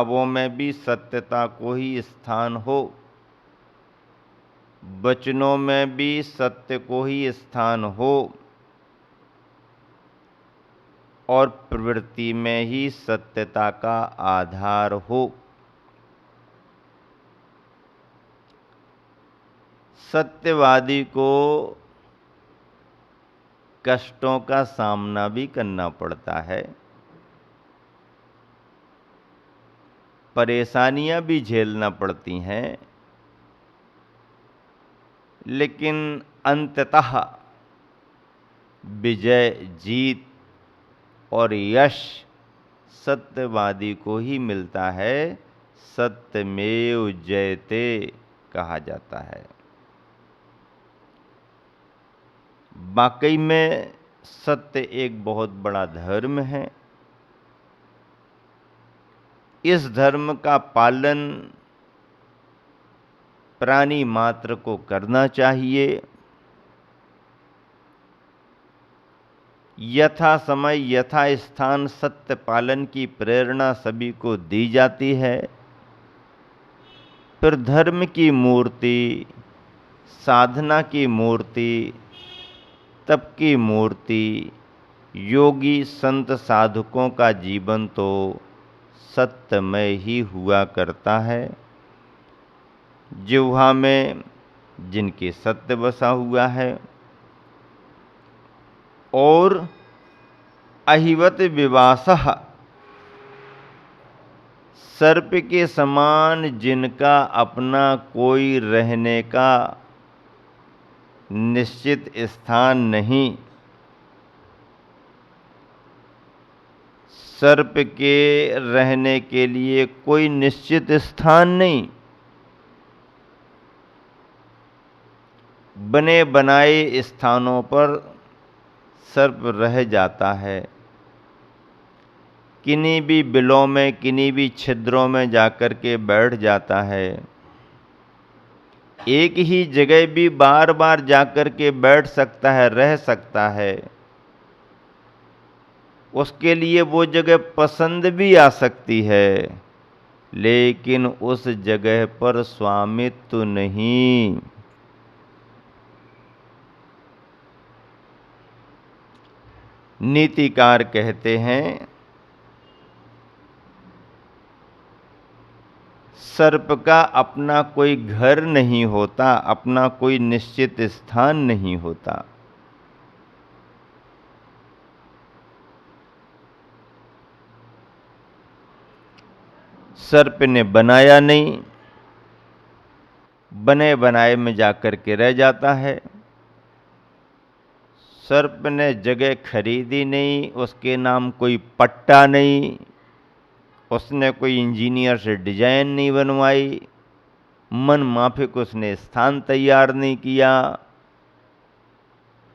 भावों में भी सत्यता को ही स्थान हो, वचनों में भी सत्य को ही स्थान हो और प्रवृत्ति में ही सत्यता का आधार हो। सत्यवादी को कष्टों का सामना भी करना पड़ता है, परेशानियां भी झेलना पड़ती हैं, लेकिन अंततः विजय, जीत और यश सत्यवादी को ही मिलता है। सत्यमेव जयते कहा जाता है। वाकई में सत्य एक बहुत बड़ा धर्म है। इस धर्म का पालन प्राणी मात्र को करना चाहिए। यथा समय यथा स्थान सत्य पालन की प्रेरणा सभी को दी जाती है। फिर धर्म की मूर्ति, साधना की मूर्ति, तप की मूर्ति, योगी संत साधकों का जीवन तो सत्यमय ही हुआ करता है। जिह्वा में जिनके सत्य बसा हुआ है और अहिवत विवासः, सर्प के समान जिनका अपना कोई रहने का निश्चित स्थान नहीं, सर्प के रहने के लिए कोई निश्चित स्थान नहीं, बने बनाए स्थानों पर सर्प रह जाता है। किन्हीं भी बिलों में, किन्हीं भी छिद्रों में जाकर के बैठ जाता है। एक ही जगह भी बार बार जाकर के बैठ सकता है, रह सकता है। उसके लिए वो जगह पसंद भी आ सकती है, लेकिन उस जगह पर स्वामित्व नहीं। नीतिकार कहते हैं, सर्प का अपना कोई घर नहीं होता, अपना कोई निश्चित स्थान नहीं होता। सर्प ने बनाया नहीं, बने बनाए में जाकर के रह जाता है। सर्प ने जगह खरीदी नहीं, उसके नाम कोई पट्टा नहीं, उसने कोई इंजीनियर से डिजाइन नहीं बनवाई, मन माफिक उसने स्थान तैयार नहीं किया।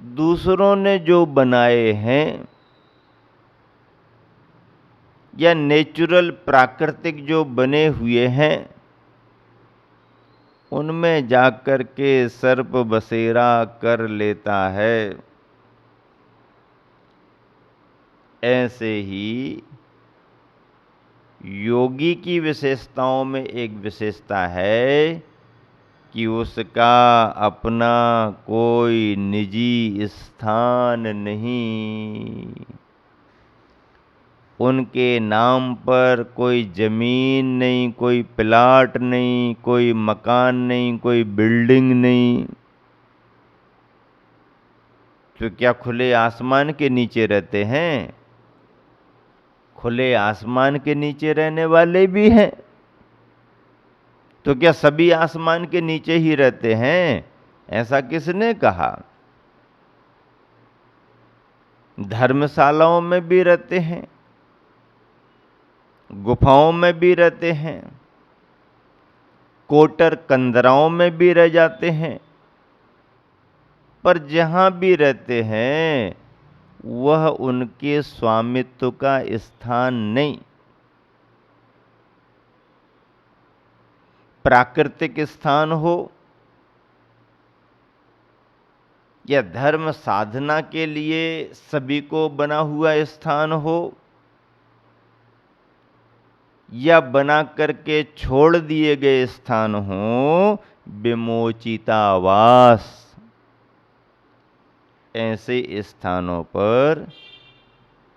दूसरों ने जो बनाए हैं या नेचुरल प्राकृतिक जो बने हुए हैं, उनमें जाकर के सर्प बसेरा कर लेता है। ऐसे ही योगी की विशेषताओं में एक विशेषता है कि उसका अपना कोई निजी स्थान नहीं। उनके नाम पर कोई जमीन नहीं, कोई प्लाट नहीं, कोई मकान नहीं, कोई बिल्डिंग नहीं। तो क्या खुले आसमान के नीचे रहते हैं? खुले आसमान के नीचे रहने वाले भी हैं। तो क्या सभी आसमान के नीचे ही रहते हैं? ऐसा किसने कहा? धर्मशालाओं में भी रहते हैं, गुफाओं में भी रहते हैं, कोटर कंदराओं में भी रह जाते हैं। पर जहां भी रहते हैं वह उनके स्वामित्व का स्थान नहीं। प्राकृतिक स्थान हो या धर्म साधना के लिए सभी को बना हुआ स्थान हो, या बना करके छोड़ दिए गए स्थान हों, विमोचितावास, ऐसे स्थानों पर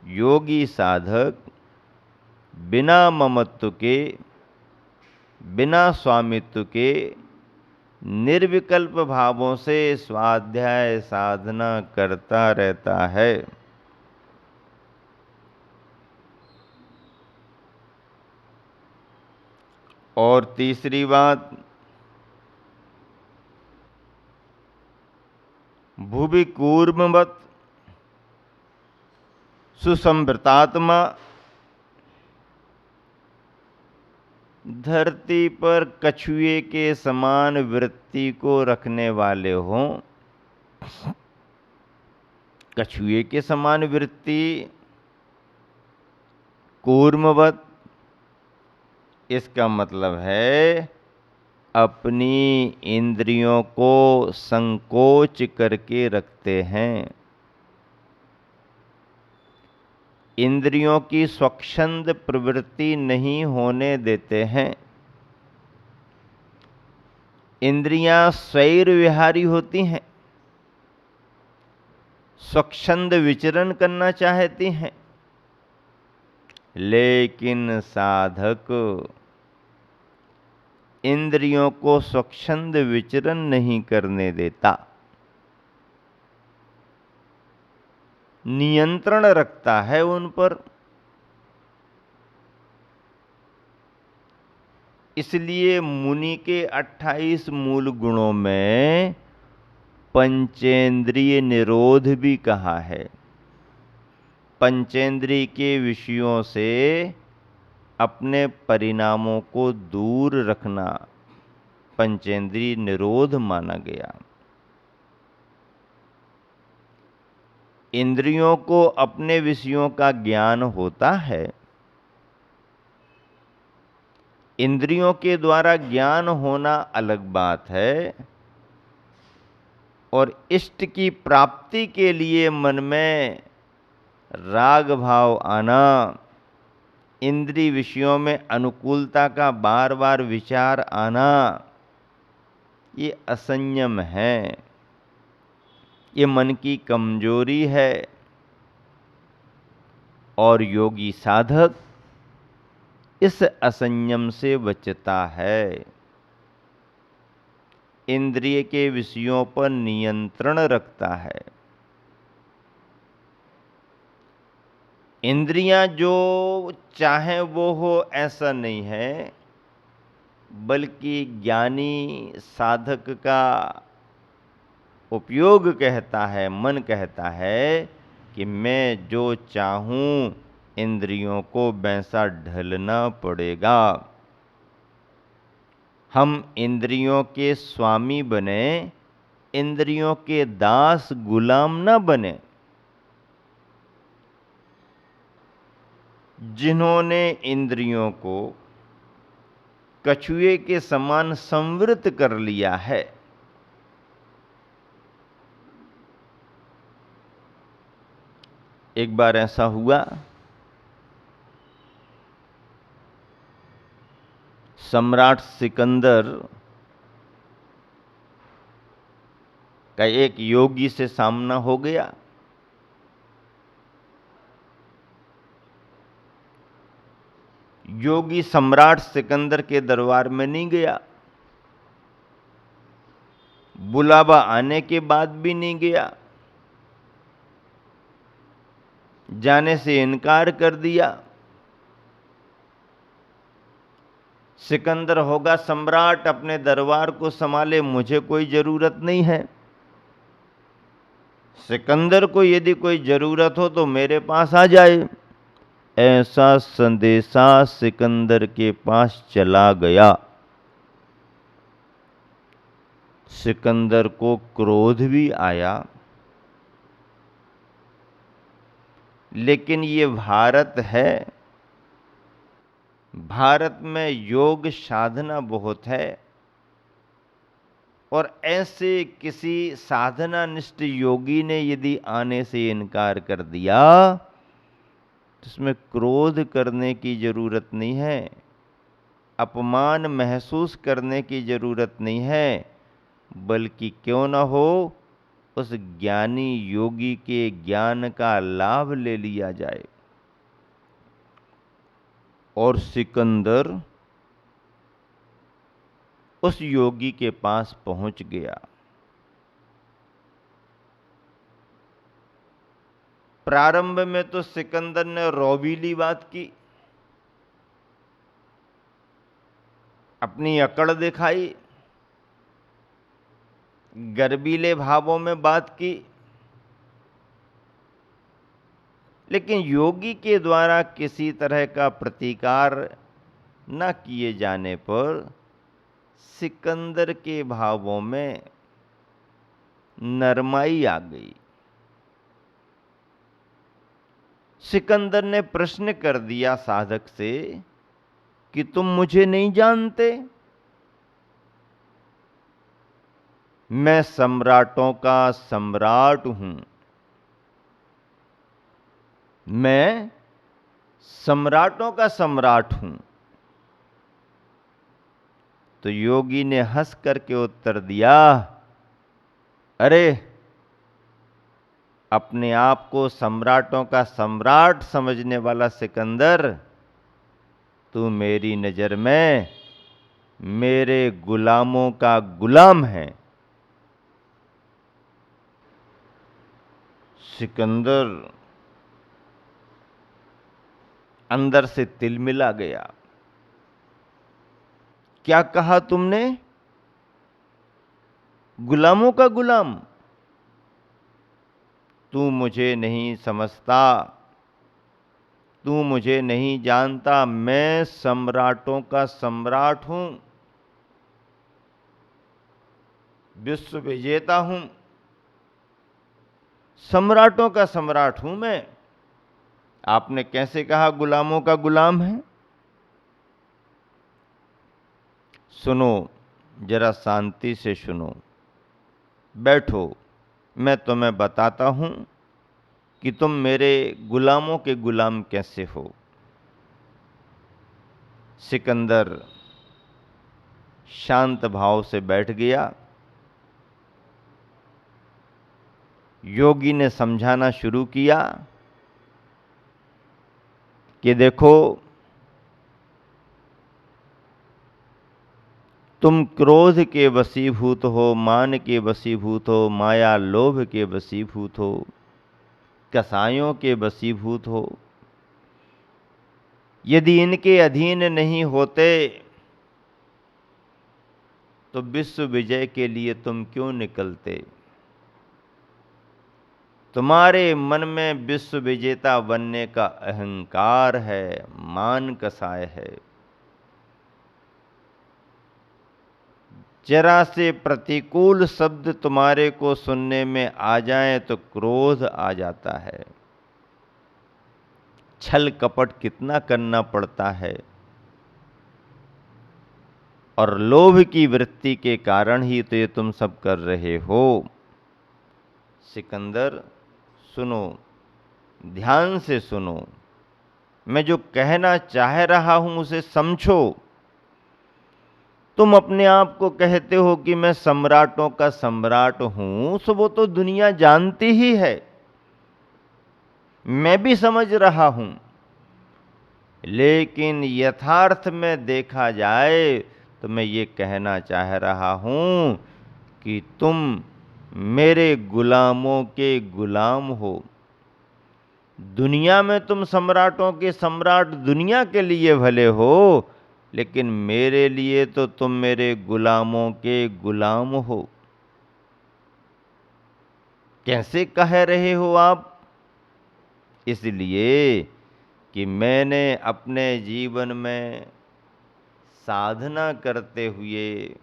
योगी साधक बिना ममत्व के, बिना स्वामित्व के, निर्विकल्प भावों से स्वाध्याय साधना करता रहता है। और तीसरी बात, भुवि कूर्मवत् सुसंवृतात्मा, धरती पर कछुए के समान वृत्ति को रखने वाले हों। कछुए के समान वृत्ति, कूर्मवत्, इसका मतलब है अपनी इंद्रियों को संकोच करके रखते हैं, इंद्रियों की स्वच्छंद प्रवृत्ति नहीं होने देते हैं। इंद्रियां स्वैर विहारी होती हैं, स्वच्छंद विचरण करना चाहती हैं, लेकिन साधक इंद्रियों को स्वच्छंद विचरण नहीं करने देता, नियंत्रण रखता है उन पर। इसलिए मुनि के 28 मूल गुणों में पंचेंद्रिय निरोध भी कहा है। पंचेंद्रिय के विषयों से अपने परिणामों को दूर रखना पंचेंद्रिय निरोध माना गया। इंद्रियों को अपने विषयों का ज्ञान होता है, इंद्रियों के द्वारा ज्ञान होना अलग बात है, और इष्ट की प्राप्ति के लिए मन में राग भाव आना, इंद्रिय विषयों में अनुकूलता का बार बार विचार आना, ये असंयम है, ये मन की कमजोरी है। और योगी साधक इस असंयम से बचता है, इंद्रिय के विषयों पर नियंत्रण रखता है। इंद्रियां जो चाहे वो हो ऐसा नहीं है, बल्कि ज्ञानी साधक का उपयोग कहता है, मन कहता है कि मैं जो चाहूं इंद्रियों को वैसा ढलना पड़ेगा। हम इंद्रियों के स्वामी बने, इंद्रियों के दास गुलाम न बने। जिन्होंने इंद्रियों को कछुए के समान संवृत कर लिया है, एक बार ऐसा हुआ, सम्राट सिकंदर का एक योगी से सामना हो गया। योगी सम्राट सिकंदर के दरबार में नहीं गया, बुलावा आने के बाद भी नहीं गया, जाने से इनकार कर दिया। सिकंदर होगा सम्राट, अपने दरबार को संभाले, मुझे कोई जरूरत नहीं है। सिकंदर को यदि कोई जरूरत हो तो मेरे पास आ जाए। ऐसा संदेशा सिकंदर के पास चला गया। सिकंदर को क्रोध भी आया, लेकिन ये भारत है, भारत में योग साधना बहुत है, और ऐसे किसी साधना निष्ठ योगी ने यदि आने से इनकार कर दिया तो इसमें क्रोध करने की जरूरत नहीं है, अपमान महसूस करने की जरूरत नहीं है, बल्कि क्यों न हो उस ज्ञानी योगी के ज्ञान का लाभ ले लिया जाए। और सिकंदर उस योगी के पास पहुंच गया। प्रारंभ में तो सिकंदर ने रौबीली बात की, अपनी अकड़ दिखाई, गर्वीले भावों में बात की, लेकिन योगी के द्वारा किसी तरह का प्रतिकार न किए जाने पर सिकंदर के भावों में नरमाई आ गई। सिकंदर ने प्रश्न कर दिया साधक से कि तुम मुझे नहीं जानते? मैं सम्राटों का सम्राट हूं, मैं सम्राटों का सम्राट हूं। तो योगी ने हंस करके उत्तर दिया, अरे अपने आप को सम्राटों का सम्राट समझने वाला सिकंदर, तू मेरी नजर में मेरे गुलामों का गुलाम है। सिकंदर अंदर से तिलमिला गया। क्या कहा तुमने? गुलामों का गुलाम? तू मुझे नहीं समझता, तू मुझे नहीं जानता, मैं सम्राटों का सम्राट हूं, विश्व विजेता हूं, सम्राटों का सम्राट हूं मैं। आपने कैसे कहा गुलामों का गुलाम है? सुनो, जरा शांति से सुनो, बैठो, मैं तुम्हें बताता हूं कि तुम मेरे गुलामों के गुलाम कैसे हो। सिकंदर शांत भाव से बैठ गया। योगी ने समझाना शुरू किया कि देखो, तुम क्रोध के वशीभूत हो, मान के वशीभूत हो, माया लोभ के वशीभूत हो, कसायों के वशीभूत हो। यदि इनके अधीन नहीं होते तो विश्व विजय के लिए तुम क्यों निकलते? तुम्हारे मन में विश्व विजेता बनने का अहंकार है, मान कसाय है। जरा से प्रतिकूल शब्द तुम्हारे को सुनने में आ जाए तो क्रोध आ जाता है। छल कपट कितना करना पड़ता है, और लोभ की वृत्ति के कारण ही तो ये तुम सब कर रहे हो। सिकंदर सुनो, ध्यान से सुनो, मैं जो कहना चाह रहा हूं उसे समझो। तुम अपने आप को कहते हो कि मैं सम्राटों का सम्राट हूं, सो वो तो दुनिया जानती ही है, मैं भी समझ रहा हूं। लेकिन यथार्थ में देखा जाए तो मैं ये कहना चाह रहा हूं कि तुम मेरे गुलामों के गुलाम हो। दुनिया में तुम सम्राटों के सम्राट दुनिया के लिए भले हो, लेकिन मेरे लिए तो तुम मेरे गुलामों के गुलाम हो। कैसे कह रहे हो आप? इसलिए कि मैंने अपने जीवन में साधना करते हुए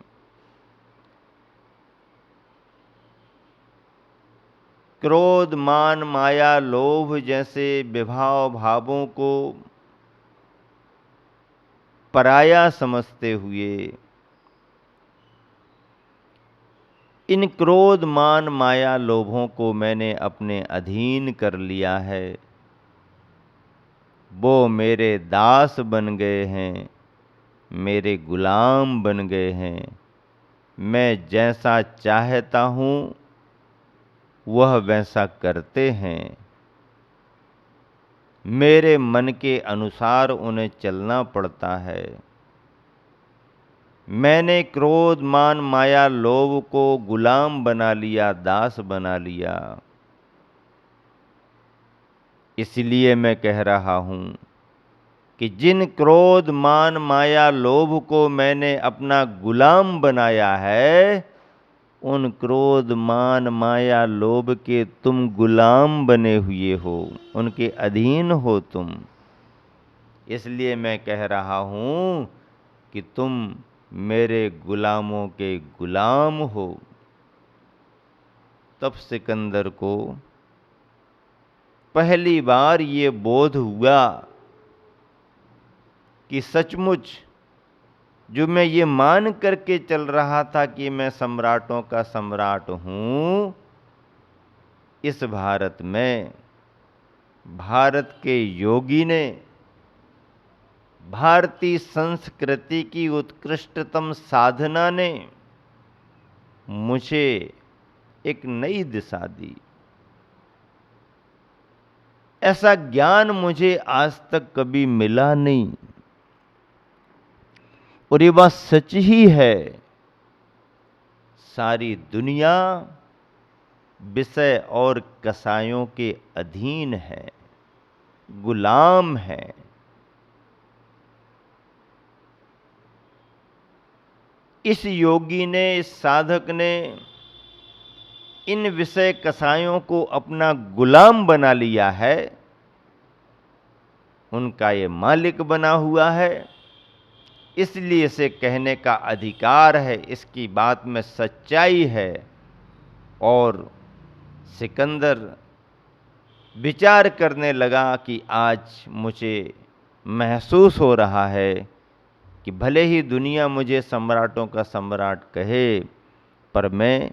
क्रोध, मान, माया, लोभ जैसे विभाव भावों को पराया समझते हुए इन क्रोध, मान, माया, लोभों को मैंने अपने अधीन कर लिया है। वो मेरे दास बन गए हैं, मेरे गुलाम बन गए हैं। मैं जैसा चाहता हूँ वह वैसा करते हैं। मेरे मन के अनुसार उन्हें चलना पड़ता है। मैंने क्रोध, मान, माया, लोभ को गुलाम बना लिया, दास बना लिया। इसलिए मैं कह रहा हूं कि जिन क्रोध, मान, माया, लोभ को मैंने अपना गुलाम बनाया है, उन क्रोध, मान, माया, लोभ के तुम गुलाम बने हुए हो, उनके अधीन हो तुम। इसलिए मैं कह रहा हूं कि तुम मेरे गुलामों के गुलाम हो। तब सिकंदर को पहली बार ये बोध हुआ कि सचमुच जो मैं ये मान करके चल रहा था कि मैं सम्राटों का सम्राट हूं, इस भारत में भारत के योगी ने भारतीय संस्कृति की उत्कृष्टतम साधना ने मुझे एक नई दिशा दी। ऐसा ज्ञान मुझे आज तक कभी मिला नहीं, और ये बात सच ही है। सारी दुनिया विषय और कसायों के अधीन है, गुलाम है। इस योगी ने, इस साधक ने इन विषय कसायों को अपना गुलाम बना लिया है, उनका ये मालिक बना हुआ है। इसलिए इसे कहने का अधिकार है, इसकी बात में सच्चाई है। और सिकंदर विचार करने लगा कि आज मुझे महसूस हो रहा है कि भले ही दुनिया मुझे सम्राटों का सम्राट कहे, पर मैं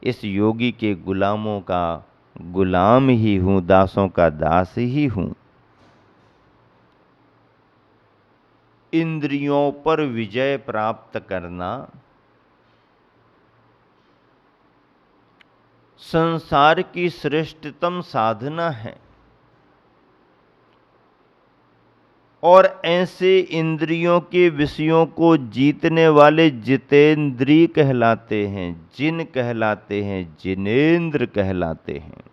इस योगी के गुलामों का गुलाम ही हूं, दासों का दास ही हूं। इंद्रियों पर विजय प्राप्त करना संसार की श्रेष्ठतम साधना है, और ऐसे इंद्रियों के विषयों को जीतने वाले जितेंद्रिय कहलाते हैं, जिन कहलाते हैं, जिनेंद्र कहलाते हैं।